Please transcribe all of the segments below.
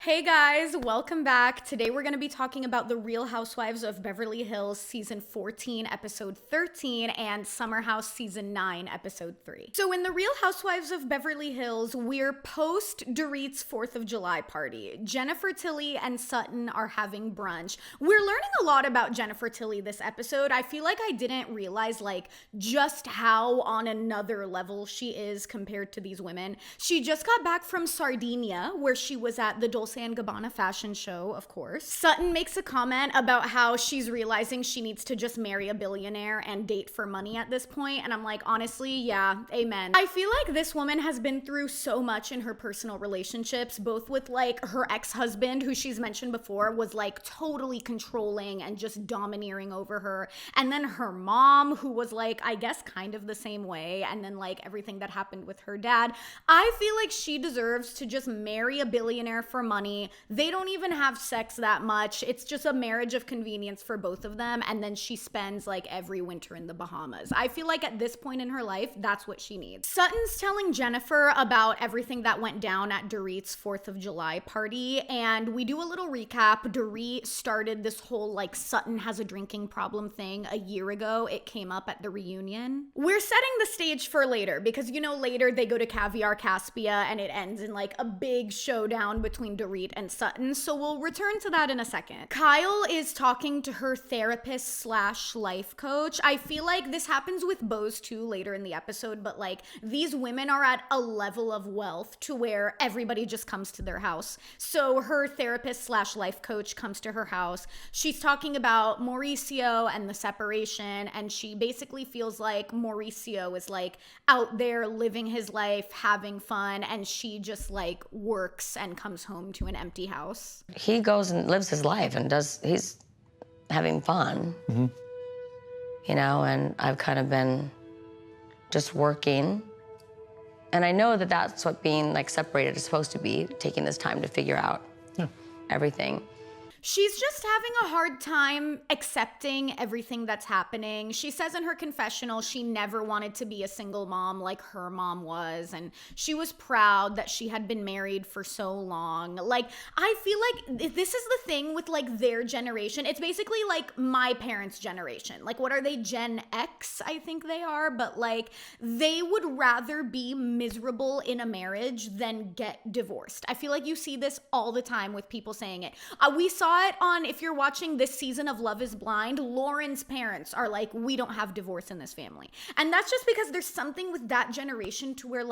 Hey guys, welcome back. Today we're going to be talking about The Real Housewives of Beverly Hills season 14, episode 13, and Summer House season 9, episode 3. So in The Real Housewives of Beverly Hills, we're post Dorit's 4th of July party. Jennifer Tilly and Sutton are having brunch. We're learning a lot about Jennifer Tilly this episode. I feel like I didn't realize just how on another level she is compared to these women. She just got back from Sardinia, where she was at the Dolce & Gabbana fashion show, of course. Sutton makes a comment about how she's realizing she needs to just marry a billionaire and date for money at this point, and I'm like, honestly, yeah, amen. I feel like this woman has been through so much in her personal relationships, both with her ex-husband, who she's mentioned before was totally controlling and just domineering over her, and then her mom, who was I guess kind of the same way, and then everything that happened with her dad. I feel like she deserves to just marry a billionaire for money. They don't even have sex that much. It's just a marriage of convenience for both of them, and then she spends every winter in the Bahamas. I feel like at this point in her life, that's what she needs. Sutton's telling Jennifer about everything that went down at Dorit's 4th of July party, and we do a little recap. Dorit started this whole Sutton has a drinking problem thing a year ago. It came up at the reunion. We're setting the stage for later because later they go to Caviar Caspia and it ends in a big showdown between Dorit and Sutton, so we'll return to that in a second. Kyle is talking to her therapist slash life coach. I feel like this happens with Bose too later in the episode, but these women are at a level of wealth to where everybody just comes to their house. So her therapist slash life coach comes to her house. She's talking about Mauricio and the separation, and she basically feels like Mauricio is out there living his life, having fun, and she just works and comes home to an empty house. He goes and lives his life and he's having fun, and I've kind of been just working. And I know that that's what being separated is supposed to be, taking this time to figure out everything. She's just having a hard time accepting everything that's happening. She says in her confessional she never wanted to be a single mom like her mom was, and she was proud that she had been married for so long. I feel like this is the thing with their generation. It's basically my parents' generation. What are they, Gen X? I think they are, but they would rather be miserable in a marriage than get divorced. I feel like you see this all the time with people saying it. We saw it on, if you're watching this season of Love is Blind, Lauren's parents are we don't have divorce in this family. And that's just because there's something with that generation to where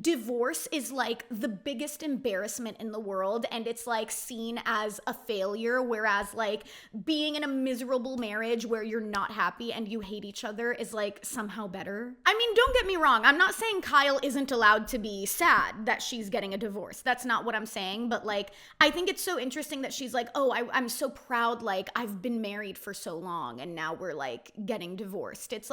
divorce is the biggest embarrassment in the world, and it's seen as a failure, whereas being in a miserable marriage where you're not happy and you hate each other is somehow better. I mean, don't get me wrong, I'm not saying Kyle isn't allowed to be sad that she's getting a divorce. That's not what I'm saying, but I think it's so interesting that she's oh, I'm so proud, I've been married for so long and now we're getting divorced. It's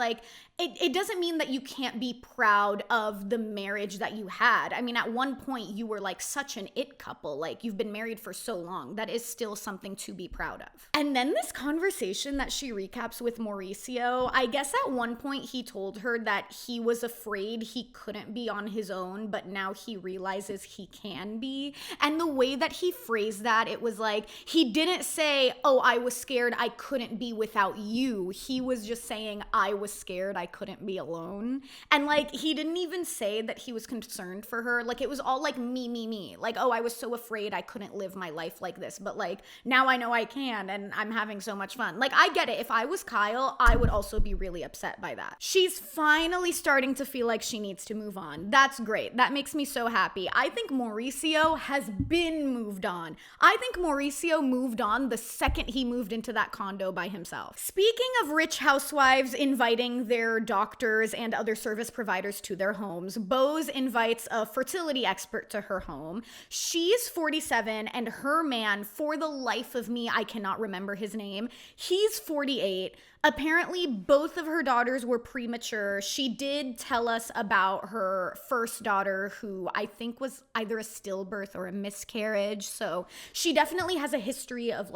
it doesn't mean that you can't be proud of the marriage that you had. I mean, at one point you were such an it couple, you've been married for so long. That is still something to be proud of. And then this conversation that she recaps with Mauricio, I guess at one point he told her that he was afraid he couldn't be on his own, but now he realizes he can be. And the way that he phrased that, it was he didn't say, oh, I was scared I couldn't be without you. He was just saying, I was scared I couldn't be alone. And he didn't even say that he was concerned for her. It was all me. Oh, I was so afraid I couldn't live my life like this. But now I know I can and I'm having so much fun. I get it. If I was Kyle, I would also be really upset by that. She's finally starting to feel like she needs to move on. That's great. That makes me so happy. I think Mauricio has been moved on. I think Mauricio moved on the second he moved into that condo by himself. Speaking of rich housewives inviting their doctors and other service providers to their homes, Bose invites a fertility expert to her home. She's 47 and her man, for the life of me, I cannot remember his name. He's 48. Apparently, both of her daughters were premature. She did tell us about her first daughter, who I think was either a stillbirth or a miscarriage. So she definitely has a history of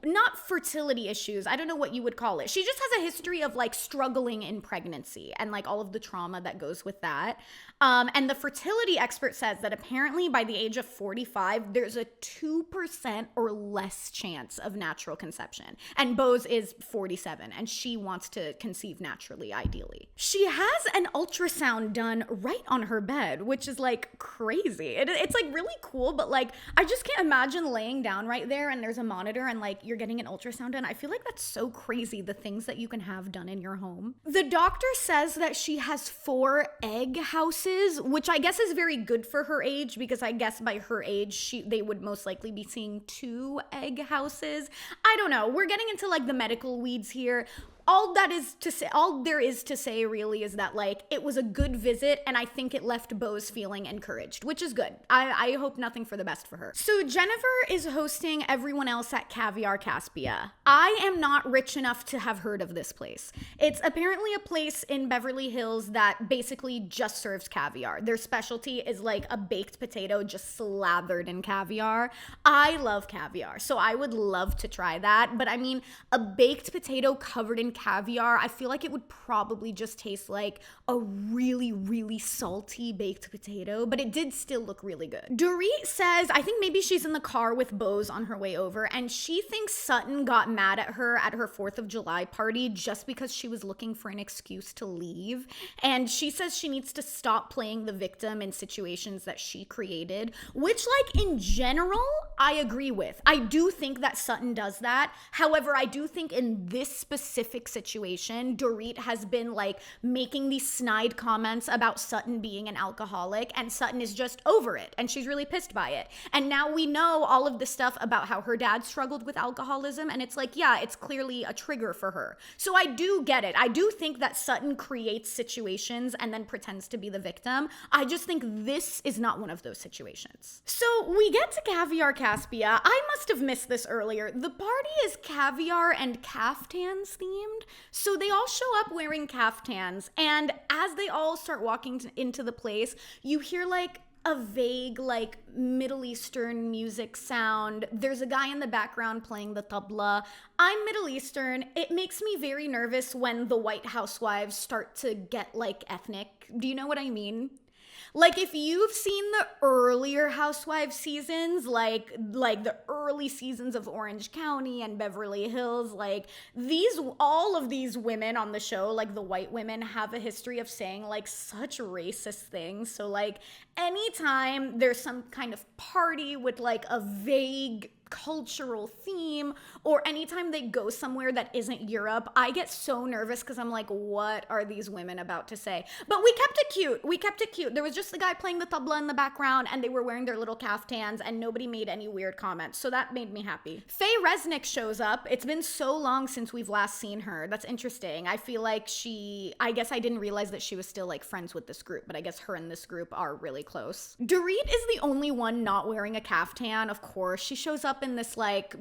not fertility issues. I don't know what you would call it. She just has a history of like struggling in pregnancy and like all of the trauma that goes with that. And the fertility expert says that apparently by the age of 45, there's a 2% or less chance of natural conception. And Bose is 47 and she wants to conceive naturally, ideally. She has an ultrasound done right on her bed, which is like crazy. It's like really cool, but like I just can't imagine laying down right there and there's a monitor and like you're getting an ultrasound done. I feel like that's so crazy, the things that you can have done in your home. The doctor says that she has 4 egg houses, which I guess is very good for her age, because I guess by her age they would most likely be seeing 2 egg houses. I don't know. We're getting into like the medical weeds here. All there is to say really is that like it was a good visit, and I think it left Bose feeling encouraged, which is good. I hope nothing for the best for her. So Jennifer is hosting everyone else at Caviar Caspia. I am not rich enough to have heard of this place. It's apparently a place in Beverly Hills that basically just serves caviar. Their specialty is like a baked potato just slathered in caviar. I love caviar, so I would love to try that. But I mean, a baked potato covered in caviar, I feel like it would probably just taste like a really, really salty baked potato, but it did still look really good. Dorit says, I think maybe she's in the car with Bose on her way over, and she thinks Sutton got mad at her 4th of July party just because she was looking for an excuse to leave. And she says she needs to stop playing the victim in situations that she created, which like in general, I agree with. I do think that Sutton does that. However, I do think in this specific situation, Dorit has been like making these snide comments about Sutton being an alcoholic, and Sutton is just over it and she's really pissed by it. And now we know all of the stuff about how her dad struggled with alcoholism, and it's like, yeah, it's clearly a trigger for her. So I do get it. I do think that Sutton creates situations and then pretends to be the victim. I just think this is not one of those situations. So we get to Caviar Caspia. I must have missed this earlier. The party is caviar and caftans themed. So they all show up wearing caftans, and as they all start walking into the place, you hear like a vague like Middle Eastern music sound. There's a guy in the background playing the tabla. I'm Middle Eastern. It makes me very nervous when the white housewives start to get like ethnic. Do you know what I mean? Like if you've seen the earlier Housewives seasons, like the early seasons of Orange County and Beverly Hills, like all of these women on the show, like the white women, have a history of saying like such racist things. So like anytime there's some kind of party with like a vague cultural theme, or anytime they go somewhere that isn't Europe, I get so nervous because I'm like, what are these women about to say? But we kept it cute. There was just the guy playing the tabla in the background, and they were wearing their little caftans, and nobody made any weird comments, so that made me happy. Faye Resnick shows up. It's been so long since we've last seen her. That's interesting. I feel like I guess I didn't realize that she was still like friends with this group, but I guess her and this group are really close. Dorit is the only one not wearing a caftan, of course. She shows up in this like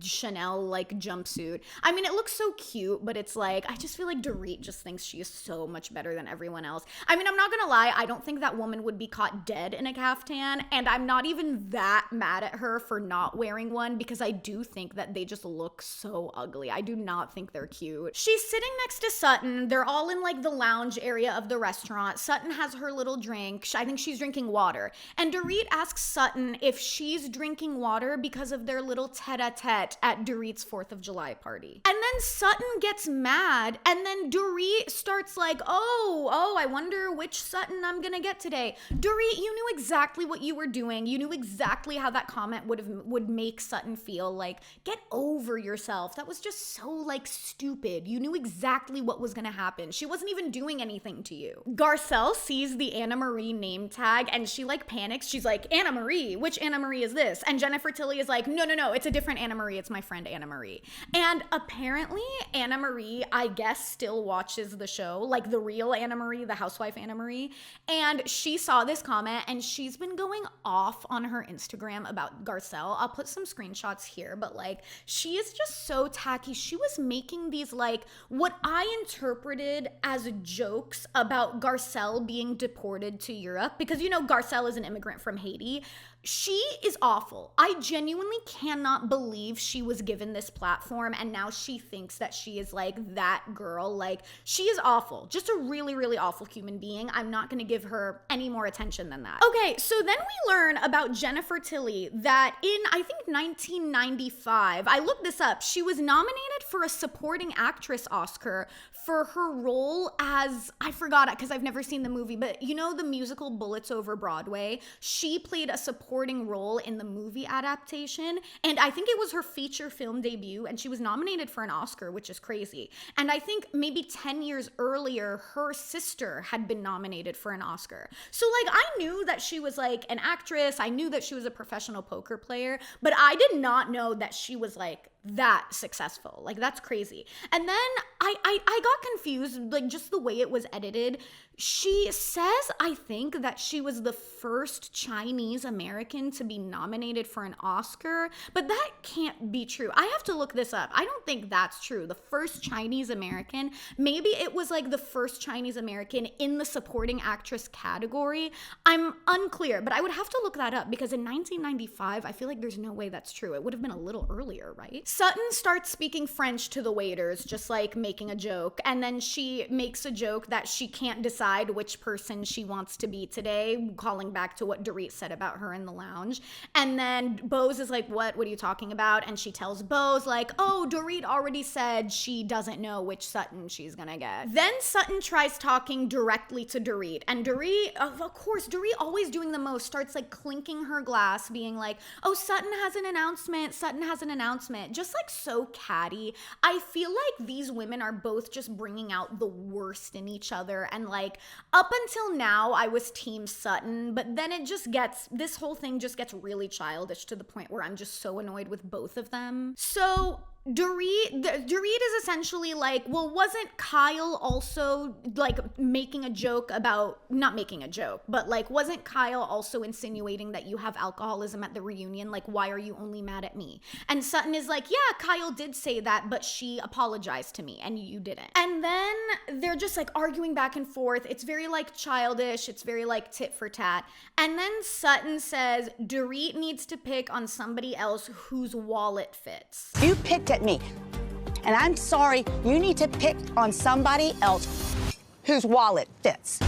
Chanel like jumpsuit. I mean, it looks so cute, but it's like I just feel like Dorit just thinks she is so much better than everyone else. I mean, I'm not gonna lie, I don't think that woman would be caught dead in a caftan, and I'm not even that mad at her for not wearing one, because I do think that they just look so ugly. I do not think they're cute. She's sitting next to Sutton. They're all in like the lounge area of the restaurant. Sutton has her little drink. I think she's drinking water, and Dorit asks Sutton if she's drinking water because of their little tete-a-tete at Dorit's 4th of July party. And then Sutton gets mad, and then Dorit starts like, oh, I wonder which Sutton I'm gonna get today. Dorit, you knew exactly what you were doing. You knew exactly how that comment would make Sutton feel. Like, get over yourself. That was just so like stupid. You knew exactly what was gonna happen. She wasn't even doing anything to you. Garcelle sees the Anna Marie name tag, and she like panics. She's like, Anna Marie? Which Anna Marie is this? And Jennifer Tilly is like, no, it's a different Anna Marie. It's my friend Anna Marie. And apparently Anna Marie, I guess, still watches the show, like the real Anna Marie, the housewife Anna Marie. And she saw this comment, and she's been going off on her Instagram about Garcelle. I'll put some screenshots here, but like she is just so tacky. She was making these like what I interpreted as jokes about Garcelle being deported to Europe, because you know Garcelle is an immigrant from Haiti. She is awful. I genuinely cannot believe she was given this platform and now she thinks that she is like that girl. Like, she is awful. Just a really, really awful human being. I'm not gonna give her any more attention than that. Okay, so then we learn about Jennifer Tilly that in, I think, 1995, I looked this up, she was nominated for a supporting actress Oscar for her role as, I forgot it because I've never seen the movie, but you know the musical Bullets Over Broadway? She played a supporting role in the movie adaptation, and I think it was her feature film debut, and she was nominated for an Oscar, which is crazy. And I think maybe 10 years earlier, her sister had been nominated for an Oscar. So like, I knew that she was like an actress, I knew that she was a professional poker player, but I did not know that she was like that successful. Like, that's crazy. And then I got confused, like just the way it was edited. She says, I think, that she was the first Chinese American to be nominated for an Oscar, but that can't be true. I have to look this up. I don't think that's true. The first Chinese American, maybe it was like the first Chinese American in the supporting actress category. I'm unclear, but I would have to look that up because in 1995, I feel like there's no way that's true. It would have been a little earlier, right? Sutton starts speaking French to the waiters, just like making a joke, and then she makes a joke that she can't decide which person she wants to be today, calling back to what Dorit said about her in the lounge. And then Bose is like, what are you talking about? And she tells Bose like, oh, Dorit already said she doesn't know which Sutton she's gonna get. Then Sutton tries talking directly to Dorit, and Dorit, of course, Dorit always doing the most, starts like clinking her glass, being like, oh, Sutton has an announcement, Sutton has an announcement. Just like so catty. I feel like these women are both just bringing out the worst in each other, and like, up until now, I was team Sutton, but then this whole thing just gets really childish to the point where I'm just so annoyed with both of them. So Dorit is essentially like, well, wasn't Kyle also like making a joke about, not making a joke, but like, wasn't Kyle also insinuating that you have alcoholism at the reunion? Like, why are you only mad at me? And Sutton is like, yeah, Kyle did say that, but she apologized to me and you didn't. And then they're just like arguing back and forth. It's very like childish. It's very like tit for tat. And then Sutton says Dorit needs to pick on somebody else whose wallet fits. You picked at me, and I'm sorry, you need to pick on somebody else whose wallet fits.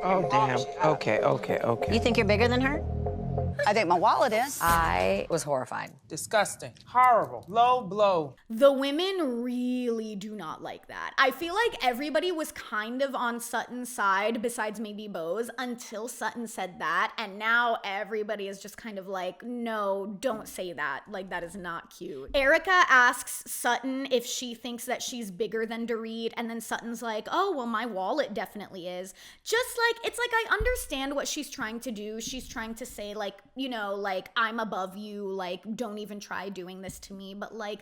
Oh, damn. Okay. You think you're bigger than her? I think my wallet is. I was horrified. Disgusting. Horrible. Low blow. The women really do not like that. I feel like everybody was kind of on Sutton's side, besides maybe Bose, until Sutton said that. And now everybody is just kind of like, no, don't say that. Like, that is not cute. Erica asks Sutton if she thinks that she's bigger than Dorit. And then Sutton's like, oh, well, my wallet definitely is. Just like, it's like, I understand what she's trying to do. She's trying to say, like, you know, like, I'm above you, like, don't even try doing this to me. But like,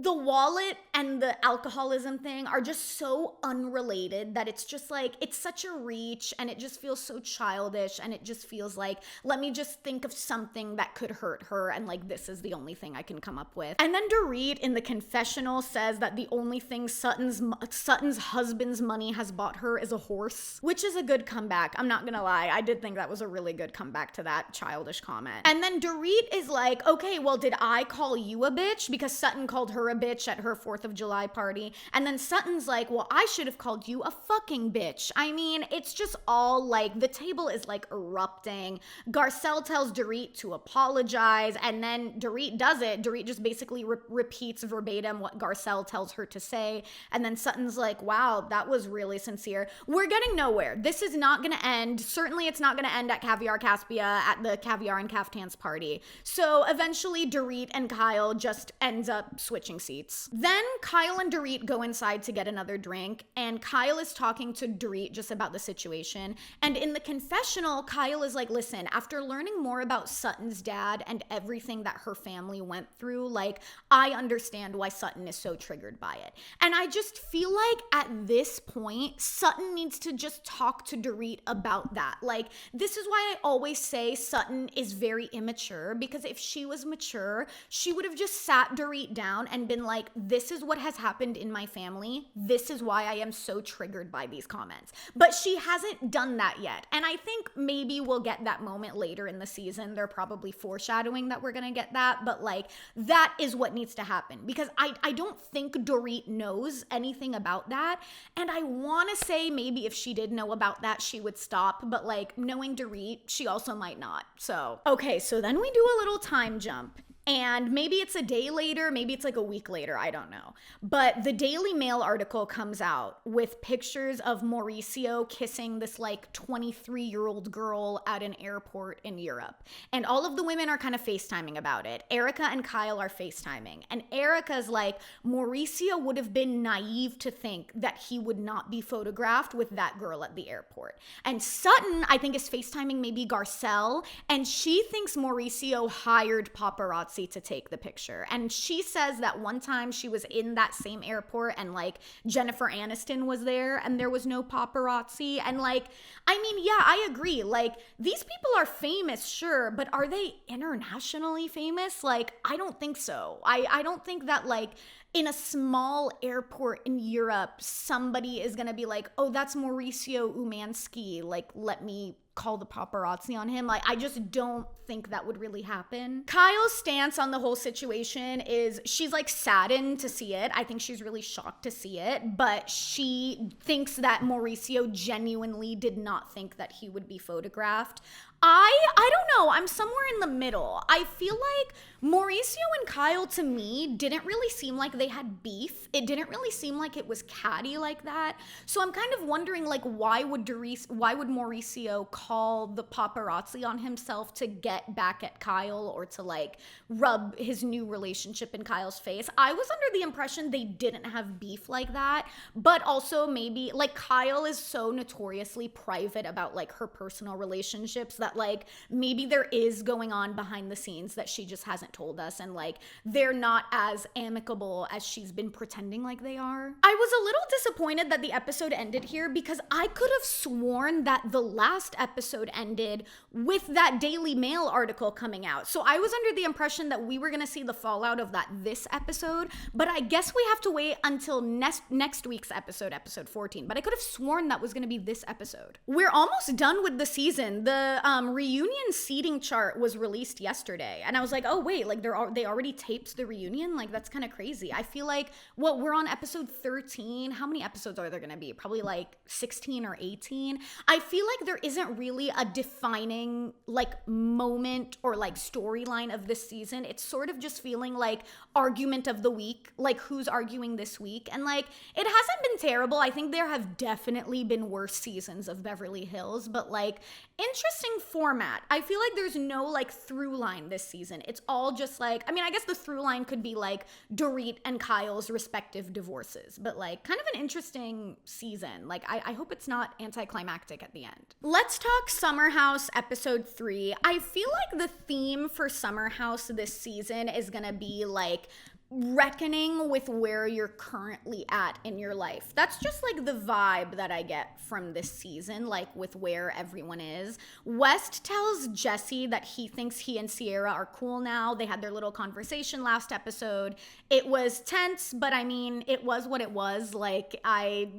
the wallet and the alcoholism thing are just so unrelated that it's just like, it's such a reach, and it just feels so childish, and it just feels like, let me just think of something that could hurt her, and like, this is the only thing I can come up with. And then Dorit in the confessional says that the only thing Sutton's husband's money has bought her is a horse, which is a good comeback. I'm not gonna lie, I did think that was a really good comeback to that childish comment. And then Dorit is like, okay, well, did I call you a bitch? Because Sutton called her a bitch at her 4th of July party. And then Sutton's like, well, I should have called you a fucking bitch. I mean, it's just all like, the table is like erupting. Garcelle tells Dorit to apologize, and then Dorit does it. Dorit just basically repeats verbatim what Garcelle tells her to say. And then Sutton's like, wow, that was really sincere. We're getting nowhere. This is not gonna end. Certainly it's not gonna end at Caviar Caspia at the Caviar and Caftans party. So eventually Dorit and Kyle just ends up switching seats. Then Kyle and Dorit go inside to get another drink, and Kyle is talking to Dorit just about the situation. And in the confessional, Kyle is like, listen, after learning more about Sutton's dad and everything that her family went through, like, I understand why Sutton is so triggered by it. And I just feel like at this point, Sutton needs to just talk to Dorit about that. Like, this is why I always say Sutton is very immature, because if she was mature, she would have just sat Dorit down and been like, this is what has happened in my family. This is why I am so triggered by these comments. But she hasn't done that yet. And I think maybe we'll get that moment later in the season. They're probably foreshadowing that we're going to get that. But like, that is what needs to happen, because I don't think Dorit knows anything about that. And I want to say maybe if she did know about that, she would stop. But like, knowing Dorit, she also might not. So, okay, so then we do a little time jump. And maybe it's a day later, maybe it's like a week later, I don't know. But the Daily Mail article comes out with pictures of Mauricio kissing this like 23-year-old girl at an airport in Europe. And all of the women are kind of FaceTiming about it. Erica and Kyle are FaceTiming. And Erica's like, Mauricio would have been naive to think that he would not be photographed with that girl at the airport. And Sutton, I think, is FaceTiming maybe Garcelle. And she thinks Mauricio hired paparazzi to take the picture. And she says that one time she was in that same airport and like Jennifer Aniston was there and there was no paparazzi. And like, I mean, yeah, I agree. Like, these people are famous, sure, but are they internationally famous? Like, I don't think so. I don't think that like in a small airport in Europe, somebody is gonna be like, oh, that's Mauricio Umansky. Like, let me call the paparazzi on him. Like, I just don't think that would really happen. Kyle's stance on the whole situation is she's like saddened to see it. I think she's really shocked to see it, but she thinks that Mauricio genuinely did not think that he would be photographed. I don't know. I'm somewhere in the middle. I feel like Mauricio and Kyle, to me, didn't really seem like they had beef. It didn't really seem like it was catty like that. So I'm kind of wondering, like, why would Mauricio call the paparazzi on himself to get back at Kyle or to like rub his new relationship in Kyle's face? I was under the impression they didn't have beef like that, but also maybe like Kyle is so notoriously private about like her personal relationships that like maybe there is going on behind the scenes that she just hasn't told us, and like they're not as amicable as she's been pretending like they are. I was a little disappointed that the episode ended here because I could have sworn that the last episode ended with that Daily Mail article coming out. So I was under the impression that we were going to see the fallout of that this episode, but I guess we have to wait until next week's episode 14. But I could have sworn that was going to be this episode. We're almost done with the season. The reunion seating chart was released yesterday, and I was like, oh wait, like they already taped the reunion? Like, that's kind of crazy. I feel like we're on episode 13. How many episodes are there going to be? Probably like 16 or 18. I feel like there isn't really a defining like moment or like storyline of this season. It's sort of just feeling like argument of the week, like who's arguing this week. And like, it hasn't been terrible. I think there have definitely been worse seasons of Beverly Hills, but like, interesting format. I feel like there's no like through line this season. It's all just like, I mean, I guess the through line could be like Dorit and Kyle's respective divorces, but like kind of an interesting season. Like, I hope it's not anticlimactic at the end. Let's talk Summer House episode 3. I feel like the theme for Summer House this season is gonna be like reckoning with where you're currently at in your life. That's just like the vibe that I get from this season, like with where everyone is. West tells Jesse that he thinks he and Sierra are cool now. They had their little conversation last episode. It was tense, but I mean, it was what it was. Like, I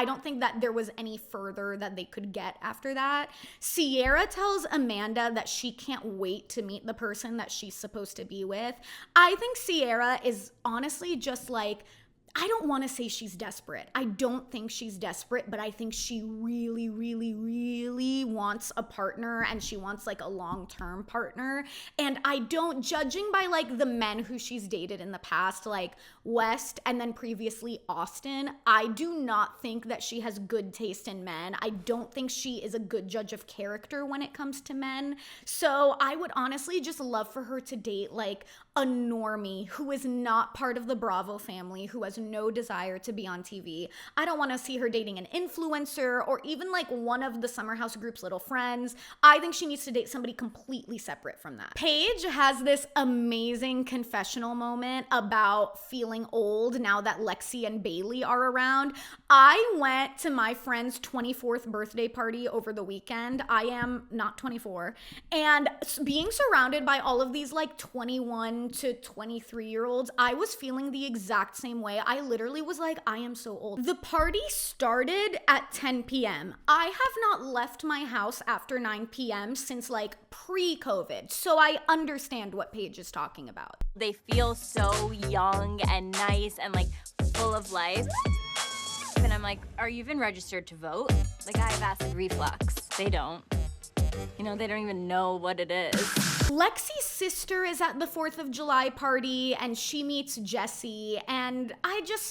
don't think that there was any further that they could get after that. Sierra tells Amanda that she can't wait to meet the person that she's supposed to be with. I think Sierra is honestly just like, I don't want to say she's desperate. I don't think she's desperate, but I think she really, really, really wants a partner, and she wants like a long-term partner. And I don't, judging by like the men who she's dated in the past, like West and then previously Austin, I do not think that she has good taste in men. I don't think she is a good judge of character when it comes to men. So I would honestly just love for her to date like a normie who is not part of the Bravo family, who has no desire to be on TV. I don't want to see her dating an influencer or even like one of the Summer House group's little friends. I think she needs to date somebody completely separate from that. Paige has this amazing confessional moment about feeling old now that Lexi and Bailey are around. I went to my friend's 24th birthday party over the weekend. I am not 24. And being surrounded by all of these like 21 to 23-year-olds, I was feeling the exact same way. I literally was like, I am so old. The party started at 10 p.m. I have not left my house after 9 p.m. since like pre-COVID. So I understand what Paige is talking about. They feel so young and nice and like full of life. And I'm like, are you even registered to vote? Like, I have acid reflux. They don't. You know, they don't even know what it is. Lexi's sister is at the 4th of July party and she meets Jesse, and I'm just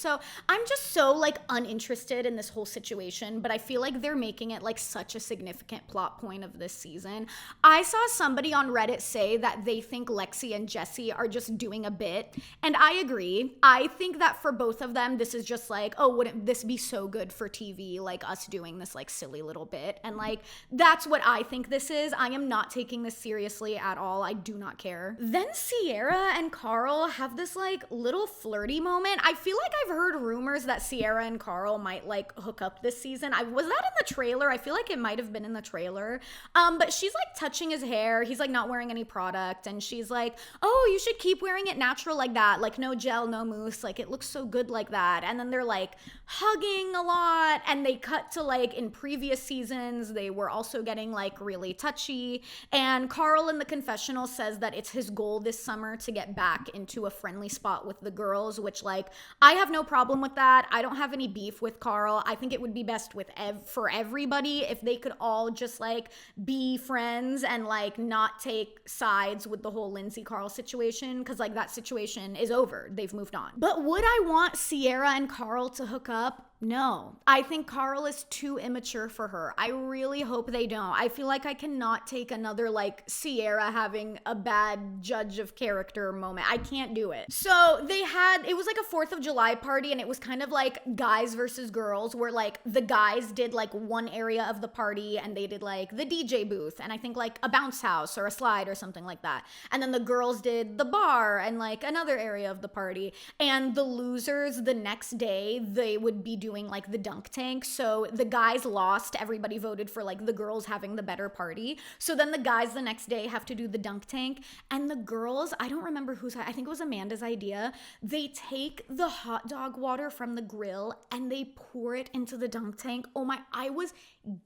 so like uninterested in this whole situation, but I feel like they're making it like such a significant plot point of this season. I saw somebody on Reddit say that they think Lexi and Jesse are just doing a bit, and I agree. I think that for both of them, this is just like, oh, wouldn't this be so good for TV, like us doing this like silly little bit, and like that's what I think this is. I am not taking this seriously at all. I do not care. Then Sierra and Carl have this like little flirty moment. I feel like I've heard rumors that Sierra and Carl might like hook up this season. Was that in the trailer? I feel like it might have been in the trailer. But she's like touching his hair. He's like not wearing any product, and she's like, oh, you should keep wearing it natural like that, like no gel, no mousse, like it looks so good like that. And then they're like hugging a lot, and they cut to like in previous seasons they were also getting like really touchy, and Carl in the confessional says that it's his goal this summer to get back into a friendly spot with the girls, which like I have no problem with that. I don't have any beef with Carl. I think it would be best with for everybody if they could all just like be friends and like not take sides with the whole Lindsay Carl situation, because like that situation is over. They've moved on. But would I want Sierra and Carl to hook up? No. I think Carl is too immature for her. I really hope they don't. I feel like I cannot take another like Sierra having a bad judge of character moment. I can't do it. So it was like a 4th of July party, and it was kind of like guys versus girls, where like the guys did like one area of the party and they did like the DJ booth and I think like a bounce house or a slide or something like that. And then the girls did the bar and like another area of the party. And the losers the next day, they would be doing like the dunk tank. So the guys lost. Everybody voted for like the girls having the better party. So then the guys the next day have to do the dunk tank. And the girls, I don't remember I think it was Amanda's idea. They take the hot dog water from the grill and they pour it into the dunk tank. Oh my, I was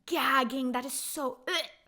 gagging. That is so,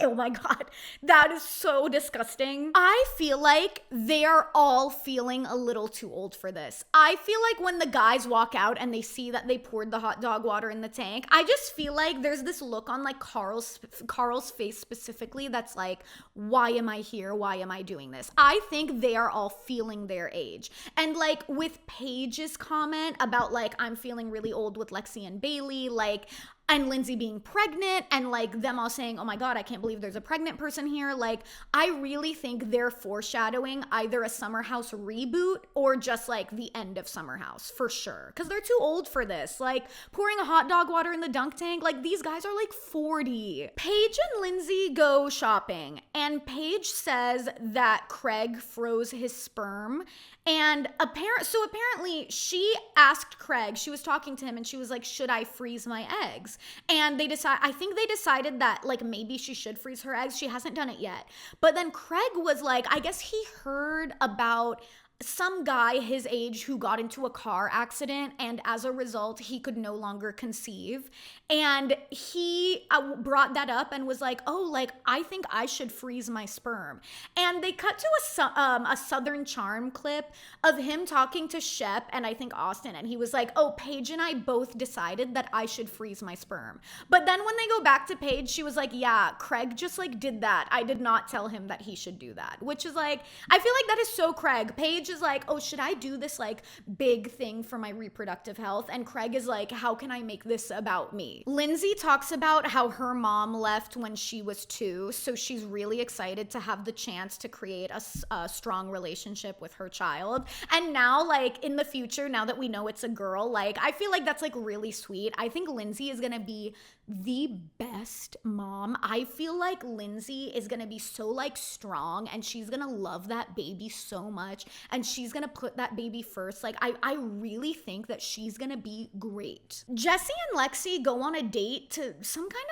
oh my God, that is so disgusting. I feel like they are all feeling a little too old for this. I feel like when the guys walk out and they see that they poured the hot dog water in the tank, I just feel like there's this look on like Carl's face specifically that's like, why am I here? Why am I doing this? I think they are all feeling their age. And like with Paige's comment about like, I'm feeling really old with Lexi and Bailey, like, and Lindsay being pregnant and like them all saying, oh my God, I can't believe there's a pregnant person here. Like, I really think they're foreshadowing either a Summer House reboot or just like the end of Summer House for sure. Cause they're too old for this. Like pouring a hot dog water in the dunk tank, like these guys are like 40. Paige and Lindsay go shopping and Paige says that Craig froze his sperm. And apparently she asked Craig, she was talking to him and she was like, should I freeze my eggs? And I think they decided that like maybe she should freeze her eggs. She hasn't done it yet. But then Craig was like, I guess he heard about some guy his age who got into a car accident and as a result he could no longer conceive, and he brought that up and was like, oh, like I think I should freeze my sperm. And they cut to a Southern Charm clip of him talking to Shep and I think Austin, and he was like, oh, Paige and I both decided that I should freeze my sperm. But then when they go back to Paige, she was like, yeah, Craig just like did that. I did not tell him that he should do that, which is like, I feel like that is so Craig. Paige Paige is like, oh, should I do this like big thing for my reproductive health? And Craig is like, how can I make this about me? Lindsay talks about how her mom left when she was 2, so she's really excited to have the chance to create a strong relationship with her child. And now, like, in the future, now that we know it's a girl, like, I feel like that's like really sweet. I think Lindsay is gonna be the best mom. I feel like Lindsay is gonna be so like strong, and she's gonna love that baby so much, and she's gonna put that baby first. Like, I really think that she's gonna be great. Jesse and Lexi go on a date to some kind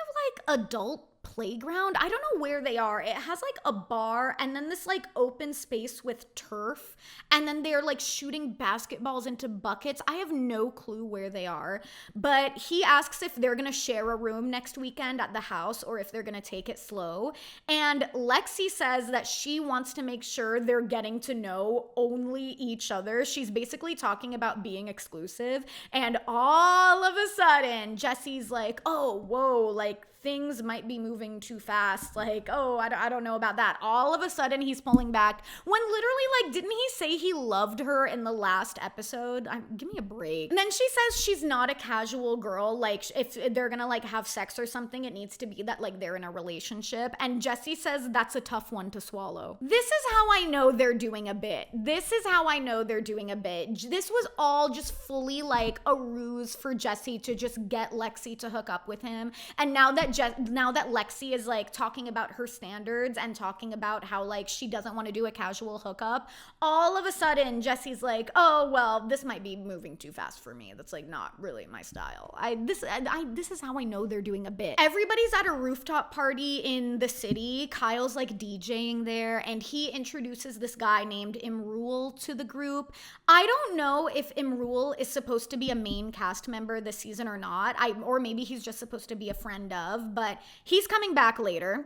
of like adult playground. I don't know where they are. It has like a bar and then this like open space with turf, and then they're like shooting basketballs into buckets. I have no clue where they are, but he asks if they're gonna share a room next weekend at the house or if they're gonna take it slow. And Lexi says that she wants to make sure they're getting to know only each other. She's basically talking about being exclusive, and all of a sudden Jesse's like, oh, whoa, like things might be moving too fast. Like, oh, I don't know about that. All of a sudden he's pulling back when literally, like, didn't he say he loved her in the last episode? Give me a break. And then she says she's not a casual girl. Like, if they're gonna like have sex or something, it needs to be that like they're in a relationship. And Jesse says that's a tough one to swallow. This is how I know they're doing a bit. This is how I know they're doing a bit. This was all just fully like a ruse for Jesse to just get Lexi to hook up with him. And now that Lexi is like talking about her standards and talking about how like she doesn't want to do a casual hookup, all of a sudden Jesse's like, oh, well, this might be moving too fast for me. That's like not really my style. This is how I know they're doing a bit. Everybody's at a rooftop party in the city. Kyle's like DJing there, and he introduces this guy named Imrul to the group. I don't know if Imrul is supposed to be a main cast member this season or not. Or maybe he's just supposed to be a friend of, but he's coming back later.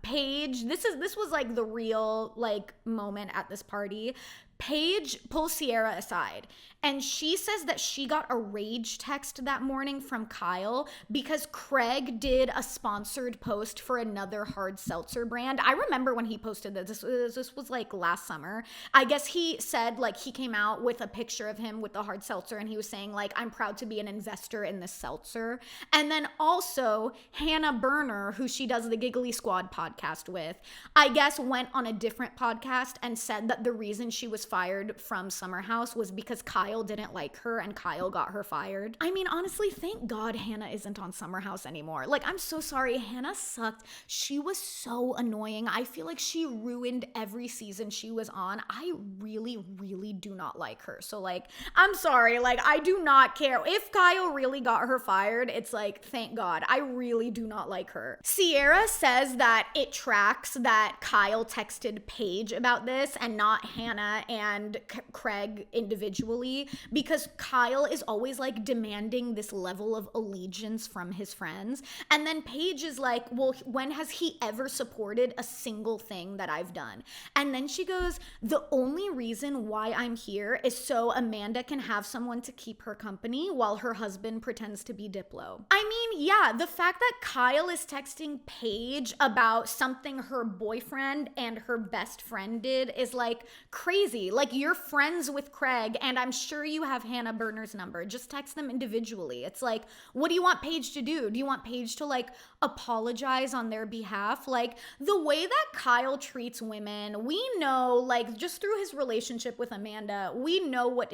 Paige, this was like the real like moment at this party. Paige pulls Sierra aside, and she says that she got a rage text that morning from Kyle because Craig did a sponsored post for another hard seltzer brand. I remember when he posted this. This was like last summer. I guess he said like he came out with a picture of him with the hard seltzer, and he was saying like, I'm proud to be an investor in this seltzer. And then also Hannah Berner, who she does the Giggly Squad podcast with, I guess went on a different podcast and said that the reason she was fired from Summer House was because Kyle didn't like her and Kyle got her fired. I mean, honestly, thank God Hannah isn't on Summer House anymore. Like, I'm so sorry. Hannah sucked. She was so annoying. I feel like she ruined every season she was on. I really, really do not like her. So, like, I'm sorry. Like, I do not care. If Kyle really got her fired, it's like, thank God. I really do not like her. Sierra says that it tracks that Kyle texted Paige about this and not Hannah and Craig individually, because Kyle is always like demanding this level of allegiance from his friends. And then Paige is like, well, when has he ever supported a single thing that I've done? And then she goes, the only reason why I'm here is so Amanda can have someone to keep her company while her husband pretends to be Diplo. I mean, yeah, the fact that Kyle is texting Paige about something her boyfriend and her best friend did is like crazy. Like, you're friends with Craig, and I'm sure you have Hannah Berner's number. Just text them individually. It's like, what do you want Paige to do? Do you want Paige to like apologize on their behalf? Like, the way that Kyle treats women, we know, like, just through his relationship with Amanda, we know what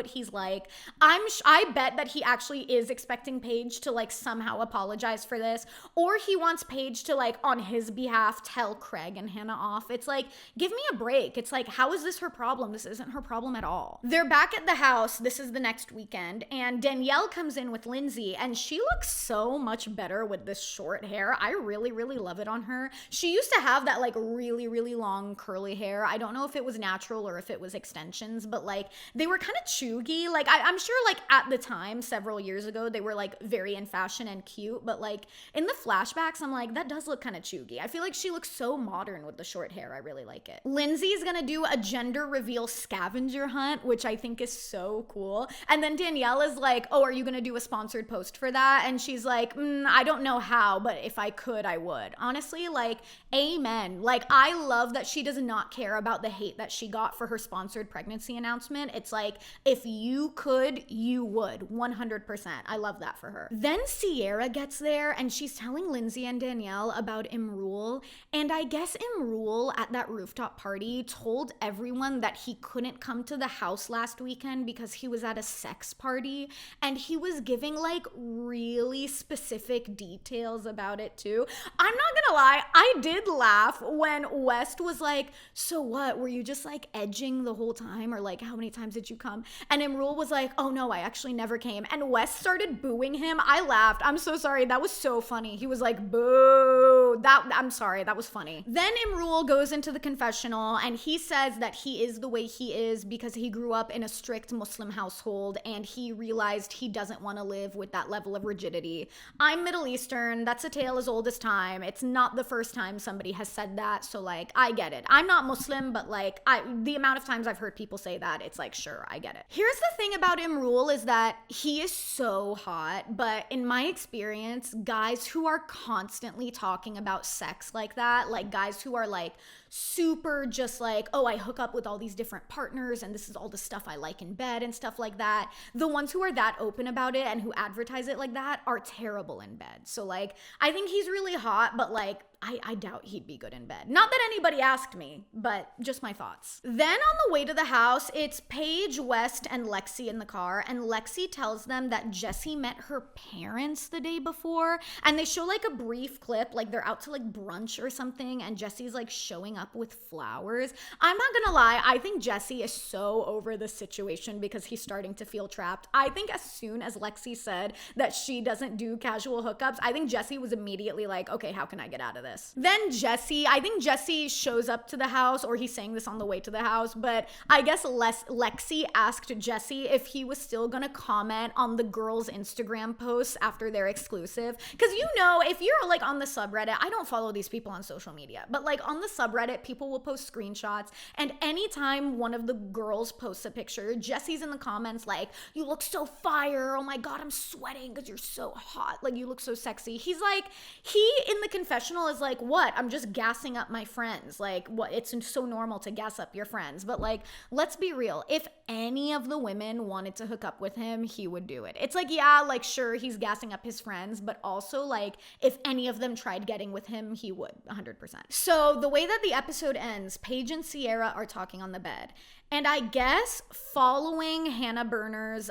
he's like. I bet that he actually is expecting Paige to like somehow apologize for this, or he wants Paige to like on his behalf tell Craig and Hannah off. It's like, give me a break. It's like, how is this her problem? This isn't her problem at all. They're back at the house. This is the next weekend, and Danielle comes in with Lindsay, and she looks so much better with this short hair. I really, really love it on her. She used to have that like really, really long curly hair. I don't know if it was natural or if it was extensions, but like they were kind of chuggy. Like I'm sure like at the time, several years ago, they were like very in fashion and cute, but but like in the flashbacks, I'm like, that does look kind of chuggy. I feel like she looks so modern with the short hair. I really like it. Lindsay's gonna do a gender reveal scavenger hunt, which I think is so cool. And then Danielle is like, oh, are you gonna do a sponsored post for that? And she's like, I don't know how, but if I could, I would. Honestly, like, amen. Like, I love that she does not care about the hate that she got for her sponsored pregnancy announcement. It's like, if you could, you would. 100%. I love that for her. Then Sierra gets there and she's telling Lindsay and Danielle about Imrul. And I guess Imrul at that rooftop party told everyone that he couldn't come to the house last weekend because he was at a sex party. And he was giving like really specific details about it too. I'm not gonna lie, I did laugh when West was like, so what, were you just like edging the whole time, or like how many times did you come? And Imrul was like, oh no, I actually never came. And West started booing him. I laughed. I'm so sorry. That was so funny. He was like, boo. I'm sorry. That was funny. Then Imrul goes into the confessional and he says that he is the way he is because he grew up in a strict Muslim household and he realized he doesn't want to live with that level of rigidity. I'm Middle Eastern. That's a tale as old as time. It's not the first time somebody has said that. So like, I get it. I'm not Muslim, but like the amount of times I've heard people say that, it's like, sure, I get it. Here's the thing about Imrul is that he is so hot, but in my experience, guys who are constantly talking about sex like that, like guys who are like super just like, oh, I hook up with all these different partners and this is all the stuff I like in bed and stuff like that. The ones who are that open about it and who advertise it like that are terrible in bed. So like, I think he's really hot, but like, I doubt he'd be good in bed. Not that anybody asked me, but just my thoughts. Then on the way to the house, it's Paige, West, and Lexi in the car, and Lexi tells them that Jesse met her parents the day before, and they show like a brief clip, like they're out to like brunch or something, and Jesse's like showing up with flowers. I'm not gonna lie, I think Jesse is so over the situation because he's starting to feel trapped. I think as soon as Lexi said that she doesn't do casual hookups, I think Jesse was immediately like, okay, how can I get out of this? Then I think Jesse shows up to the house, or he's saying this on the way to the house, but I guess Lexi asked Jesse if he was still gonna comment on the girls' Instagram posts after their exclusive. Because you know, if you're like on the subreddit, I don't follow these people on social media, but like on the subreddit, people will post screenshots, and anytime one of the girls posts a picture, Jesse's in the comments like, you look so fire, oh my god, I'm sweating because you're so hot, like you look so sexy. He's like, he in the confessional is like, what? I'm just gassing up my friends. Like, what? It's so normal to gas up your friends. But like, let's be real. If any of the women wanted to hook up with him, he would do it. It's like, yeah, like sure, he's gassing up his friends, but also like, if any of them tried getting with him, he would 100%. So the way that the episode ends, Paige and Sierra are talking on the bed. And I guess following Hannah Berner's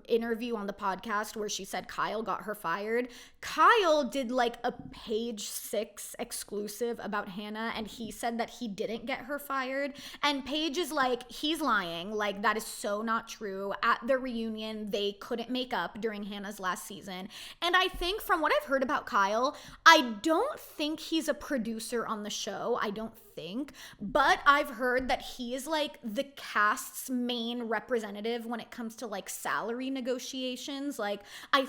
interview on the podcast where she said Kyle got her fired, Kyle did like a page 6 exclusive about Hannah, and he said that he didn't get her fired. And Paige is like, he's lying. Like, that is so not true. At the reunion, they couldn't make up during Hannah's last season. And I think from what I've heard about Kyle, I don't think he's a producer on the show. I don't think, but I've heard that he is like the cast's main representative when it comes to like salary negotiations. Like I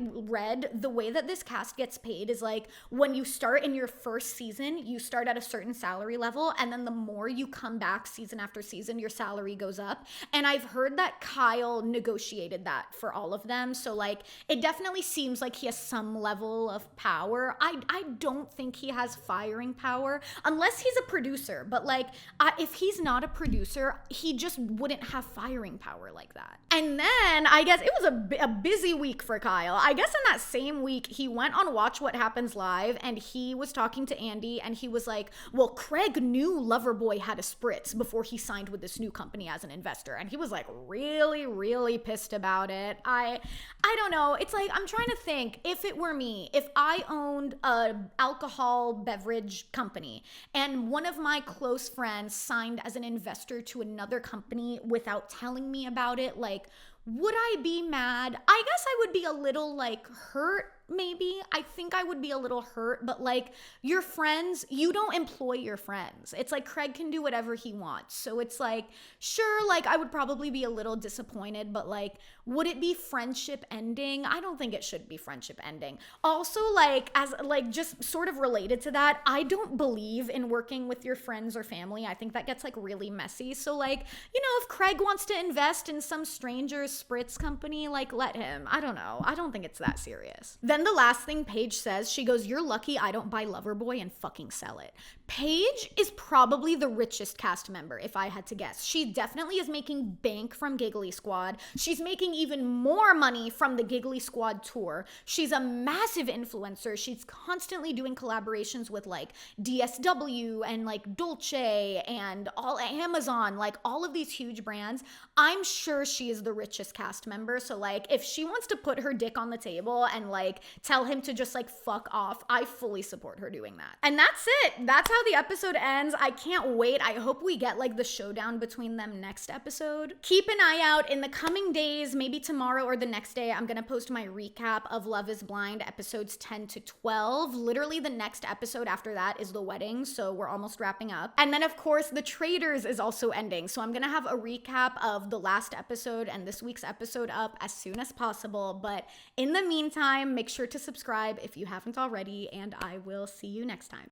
read, the way that this cast gets paid is like when you start in your first season, you start at a certain salary level, and then the more you come back season after season, your salary goes up. And I've heard that Kyle negotiated that for all of them. So like it definitely seems like he has some level of power. I don't think he has firing power unless he's a producer, but like if he's not a producer, he just wouldn't have firing power like that. And then I guess it was a busy week for Kyle. I guess in that same week he went on Watch What Happens Live, and he was talking to Andy, and he was like, well, Craig knew Loverboy had a spritz before he signed with this new company as an investor, and he was like really pissed about it. I don't know, it's like, I'm trying to think, if it were me, if I owned a alcohol beverage company and one of my close friends signed as an investor to another company without telling me about it, like, Would I be mad? I guess I would be a little like hurt. Maybe. I think I would be a little hurt, but like your friends, you don't employ your friends. It's like Craig can do whatever he wants. So it's like, sure, like I would probably be a little disappointed, but like, would it be friendship ending? I don't think it should be friendship ending. Also, like, as like just sort of related to that, I don't believe in working with your friends or family. I think that gets like really messy. So like, you know, if Craig wants to invest in some stranger's spritz company, like let him. I don't know. I don't think it's that serious. Then the last thing Paige says, she goes, "You're lucky I don't buy Loverboy and fucking sell it." Paige is probably the richest cast member, if I had to guess. She definitely is making bank from Giggly Squad. She's making even more money from the Giggly Squad tour. She's a massive influencer. She's constantly doing collaborations with like DSW and like Dolce and all Amazon, like all of these huge brands. I'm sure she is the richest cast member. So like if she wants to put her dick on the table and like tell him to just like fuck off, I fully support her doing that. And that's it. That's how the episode ends. I can't wait. I hope we get like the showdown between them next episode. Keep an eye out in the coming days, maybe tomorrow or the next day. I'm gonna post my recap of Love is Blind episodes 10 to 12. Literally the next episode after that is the wedding, so we're almost wrapping up. And then of course The Traitors is also ending, so I'm gonna have a recap of the last episode and this week's episode up as soon as possible. But in the meantime, make sure to subscribe if you haven't already, and I will see you next time.